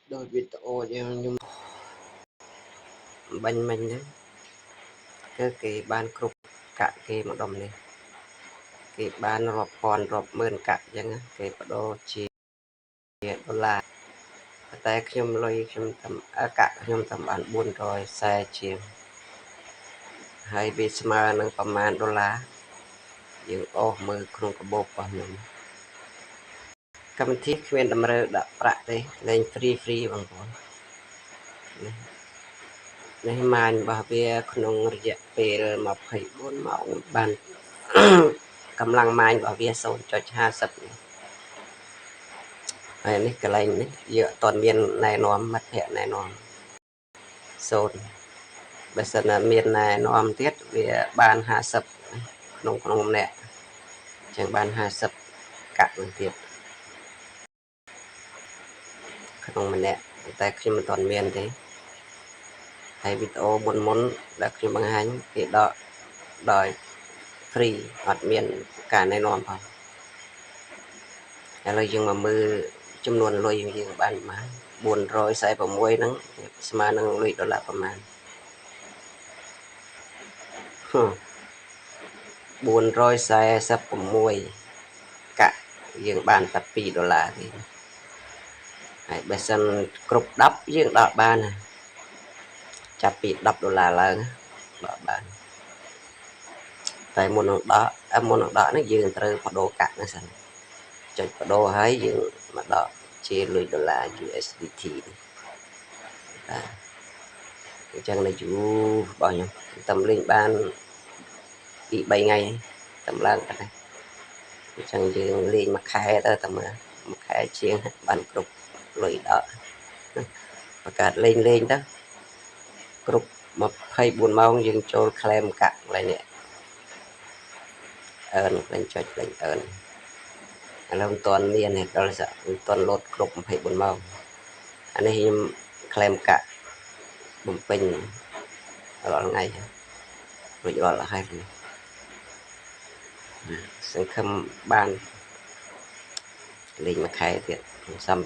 đôi video nhưng bánh mình đấy cái ban cục cả cái một đồng này cái ban rộp mơn cả chẳng cái bắt đầu chỉ đô laแต่ខ្ញុំលុយខ្ញុំតាមកាក់ខ្ញុំតាមបាន440ជាងហើយវាស្មើនឹងប្រមាណដុល្លារយើងអូសមើលក្នុងកាបូបរបស់ខ្ញុំកម្មវិធីគ្មានតម្រូវដាក់ប្រាក់ទេលេង free បងប្អូននេះម៉ាញរបស់វាក្នុងរយៈពេល24ម៉ោងបានកម្លាំងម៉ាញរបស់វា 0.50 ហើយនេះកន្លែងនេះយើងអត់មានណែនាំមិត្តភ័ក្តិណែនាំ0បើសិនណាមានណែនាំទៀតវាបាន50ក្នុងម្នាក់ចឹងបាន50កាក់នឹងទៀតក្នុងម្នាក់តែខ្ញុំមិនទាន់មានទេហើយវីដេអូមុនដែលខ្ញុំបង្ហាញគេដកដោយ free អត់មានការណែនាំផងឥឡូវយើងមកមើលចំនួនលុយយើងបានប្រហែល446ហ្នឹងស្មើនឹងលុយដុល្លារប្រមាណ446កាក់យើងបានតែ2ដុល្លារទេហើយបើសិនគ្រប់10យើងដកបានចាប់ពី10ដុល្លារឡើងដកបានតែមុននឹងដកនេះយើងត្រូវបដូរកាក់ណាសិនចុចបដូរហើយយើងមកដកជាលុយដុល្លារ USDT បាទអញ្ចឹងនៅយូររបស់ខ្ញុំតាមលេងបានពី3ថ្ងៃតាមឡើងប៉ុណ្ណេះអញ្ចឹងយើងលេងមួយខែទៅតែមើលមួយខែជាងបានគ្រប់លុយដកបង្កើតលេងទៅគ្រប់24ម៉ោងយើងចូល claim កាក់ឡើយនេះអឺលេងចុចលេងអឺឥឡូវមិនទាន់មានទេដល់មិនទាន់លោតគ្រប់24ម៉ោងអានេះខ្ញុំ claim កាក់បំពេញរាល់ថ្ងៃរួចរាល់ហើយសង្ឃឹមបានលេងមួយខែទៀតសំ